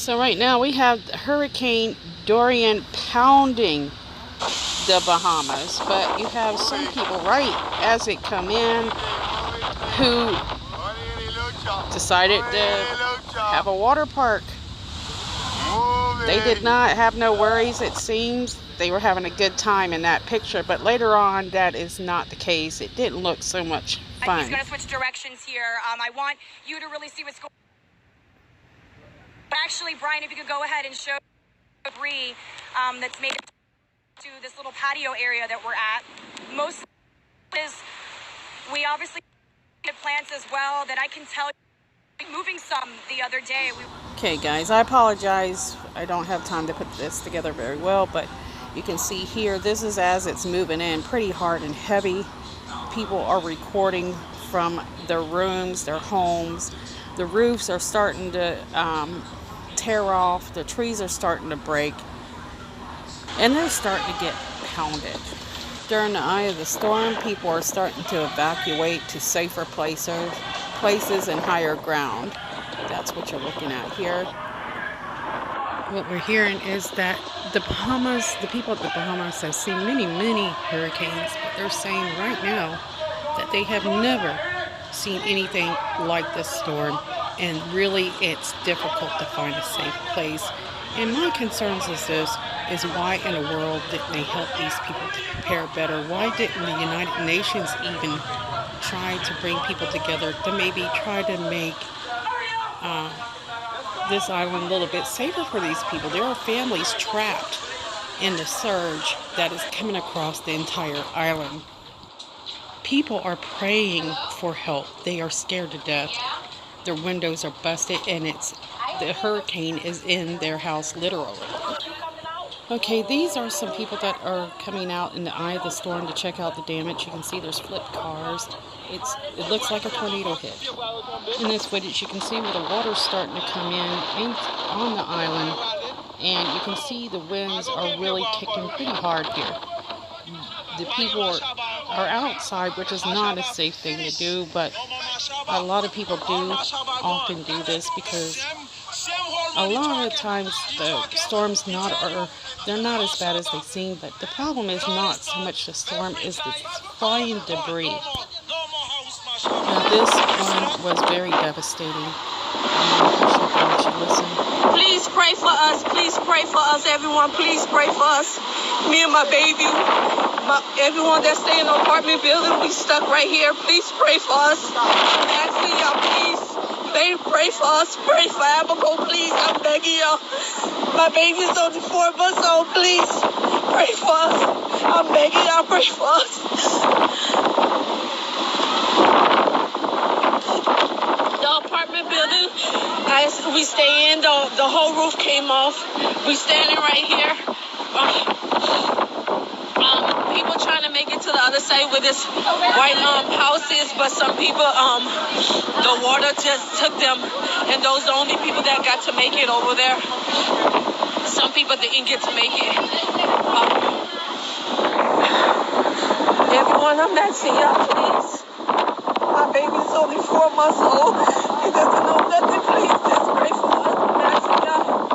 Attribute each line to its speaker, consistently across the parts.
Speaker 1: So right now we have Hurricane Dorian pounding the Bahamas, but you have some people right as it come in who decided to have a water park. They did not have no worries, it seems. They were having a good time in that picture, but later on that is not the case. It didn't look so much fun.
Speaker 2: He's going to switch directions here. I want you to really see what's going on. Actually, Brian, if you could go ahead and show debris that's made it to this little patio area that we're at. Most is we obviously get plants as well that I can tell moving some the other day.
Speaker 1: Okay guys, I apologize. I don't have time to put this together very well, but you can see here, this is as it's moving in pretty hard and heavy. People are recording from their rooms, their homes. The roofs are starting to tear off. The trees are starting to break. And they're starting to get pounded. During the eye of the storm, people are starting to evacuate to safer places and higher ground. That's what you're looking at here. What we're hearing is that the Bahamas, the people at the Bahamas have seen many hurricanes, but they're saying right now that they have never seen anything like this storm, and really it's difficult to find a safe place. And my concerns is why in the world didn't they help these people to prepare better? Why didn't the United Nations even try to bring people together to maybe try to make this island a little bit safer for these people? There are families trapped in the surge that is coming across the entire island. People are praying for help. They are scared to death. Their windows are busted and the hurricane is in their house literally. Okay, these are some people that are coming out in the eye of the storm to check out the damage. You can see there's flipped cars. It looks like a tornado hit. In this footage, you can see where the water's starting to come in on the island, and you can see the winds are really kicking pretty hard here. The people are outside, which is not a safe thing to do, but a lot of people do often do this because a lot of times the storms they're not as bad as they seem, but the problem is not so much the storm, is the flying debris. Now this one was very devastating.
Speaker 3: Please pray for us. Please pray for us, everyone. Please pray for us. Me and my baby, everyone that stay in the apartment building, we stuck right here. Please pray for us. I'm asking y'all, please. Pray for us. Pray for Abigail, please. I'm begging y'all. My baby's only 4 months old. Please pray for us. I'm begging y'all. Pray for us. The apartment building we stay in, the whole roof came off. We standing right here. People trying to make it to the other side where this white house is, but some people, the water just took them, and those are the only people that got to make it over there. Some people didn't get to make it. Everyone, I'm asking y'all, please. My baby's only 4 months old. He doesn't know nothing. Please just pray for us. I'm asking y'all.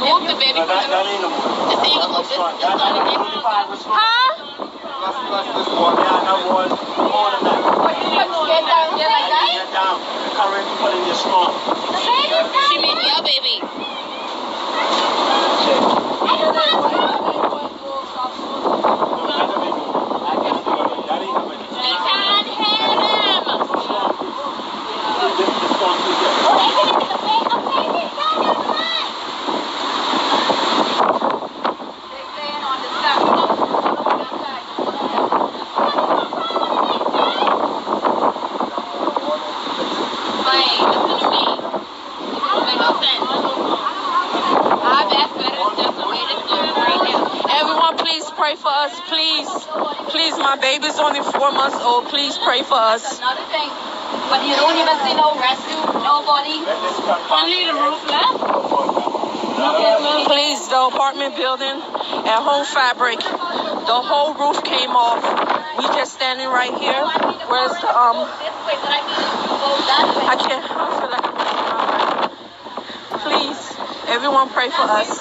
Speaker 3: Move the baby.
Speaker 4: That ain't a one.
Speaker 3: Huh?
Speaker 4: Plus this one. Yeah, another one. More than that.
Speaker 3: Get down there like that?
Speaker 4: Get down. Current putting your strong.
Speaker 3: She means your baby. Everyone, please pray for us, please. Please, my baby's only 4 months old. Please pray for us.
Speaker 5: Another thing, but you don't even see no rescue, nobody. Only the roof left.
Speaker 3: Please, the apartment building at Home Fabric, the whole roof came off. We just standing right here. Where's the I can't. I feel like I'm please, everyone, pray for us.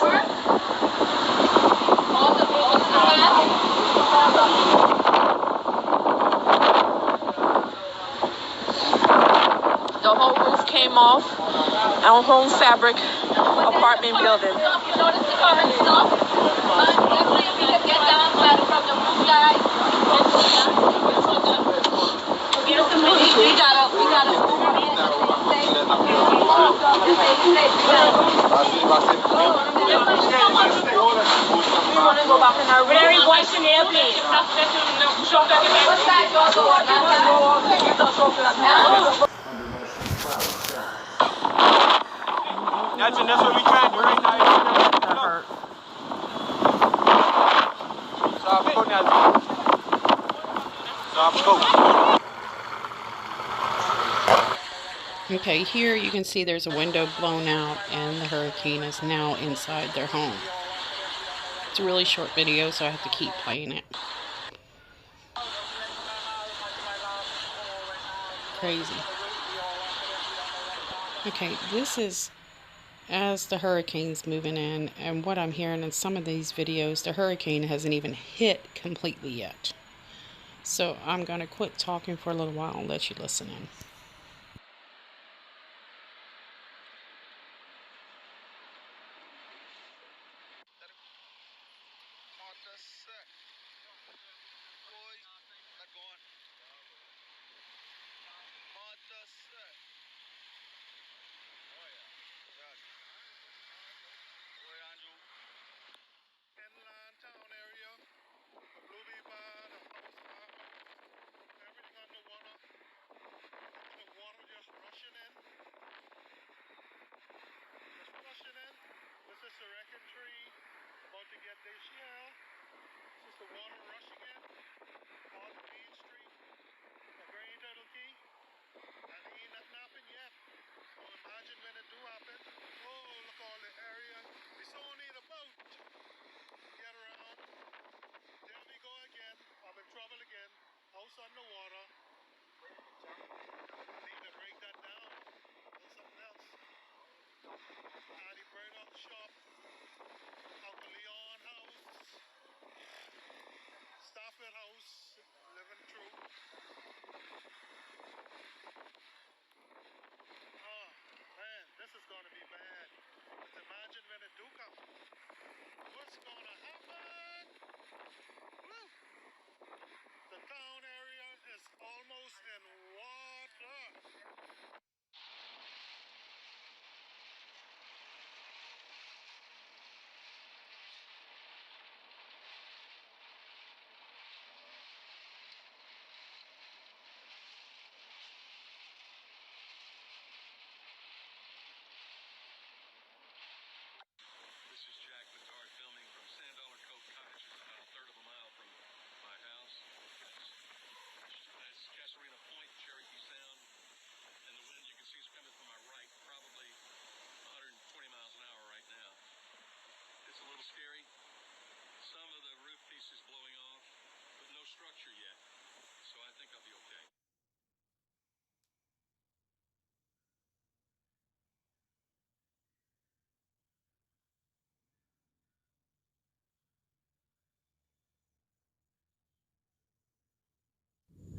Speaker 3: The whole roof came off on Home Fabric apartment building.
Speaker 5: You notice the current stuff? Definitely if we could get down better from the roof side. We gotta
Speaker 3: Very voice in there, please.
Speaker 4: That's what we trying to do right now. Stop, go now. Stop, go.
Speaker 1: Okay, here you can see there's a window blown out and the hurricane is now inside their home. It's a really short video, so I have to keep playing it. Crazy. Okay, this is as the hurricane's moving in, and what I'm hearing in some of these videos, the hurricane hasn't even hit completely yet. So I'm going to quit talking for a little while and let you listen in.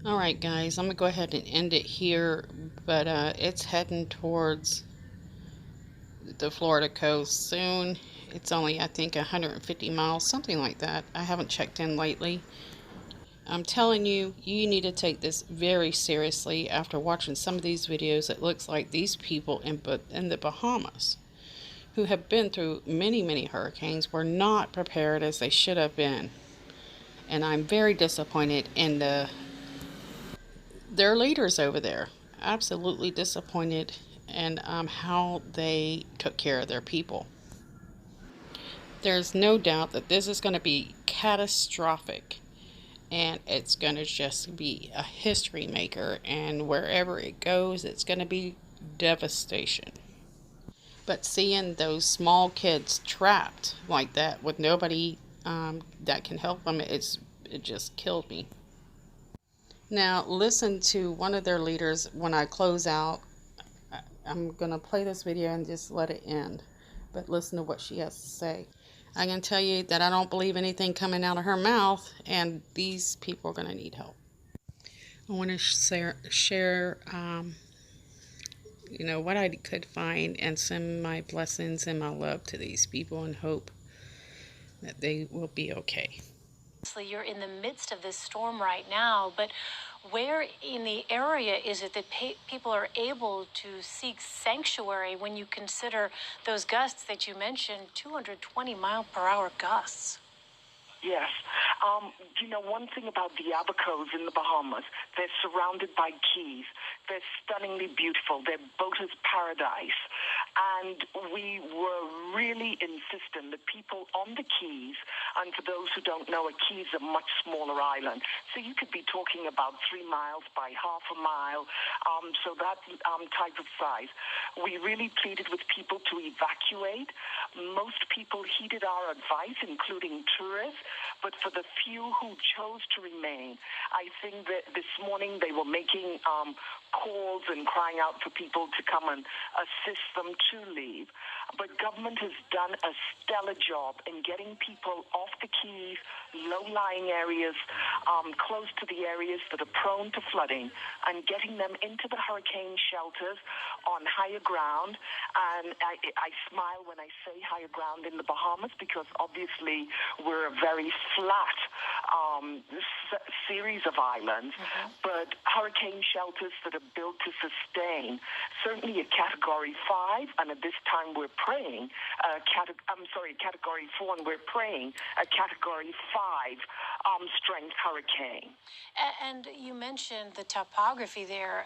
Speaker 1: All right, guys, I'm going to go ahead and end it here, but it's heading towards the Florida coast soon. It's only, I think, 150 miles, something like that. I haven't checked in lately. I'm telling you, you need to take this very seriously. After watching some of these videos, it looks like these people in the Bahamas, who have been through many, many hurricanes, were not prepared as they should have been. And I'm very disappointed in their leaders over there. Absolutely disappointed in how they took care of their people. There's no doubt that this is going to be catastrophic, and it's going to just be a history maker, and wherever it goes, it's going to be devastation. But seeing those small kids trapped like that with nobody that can help them, it just killed me. Now listen to one of their leaders when I close out. I'm going to play this video and just let it end. But listen to what she has to say. I can tell you that I don't believe anything coming out of her mouth, and these people are going to need help. I want to share what I could find and send my blessings and my love to these people and hope that they will be okay.
Speaker 6: You're in the midst of this storm right now, but where in the area is it that people are able to seek sanctuary when you consider those gusts that you mentioned, 220-mile-per-hour gusts?
Speaker 7: Yes. One thing about the Abacos in the Bahamas, they're surrounded by keys. They're stunningly beautiful. They're boater's paradise. And we were really insistent that people on the keys, and for those who don't know, a key is a much smaller island. So you could be talking about 3 miles by half a mile, so that type of size. We really pleaded with people to evacuate. Most people heeded our advice, including tourists. But for the few who chose to remain, I think that this morning they were making calls and crying out for people to come and assist them to leave. But government has done a stellar job in getting people off the keys, low-lying areas, close to the areas that are prone to flooding, and getting them into the hurricane shelters on higher ground. And I smile when I say higher ground in the Bahamas, because obviously we're a very flat series of islands, but hurricane shelters that are built to sustain certainly a Category 5, and at this time we're praying Category 4, and we're praying a Category 5 strength hurricane.
Speaker 6: And you mentioned the topography there.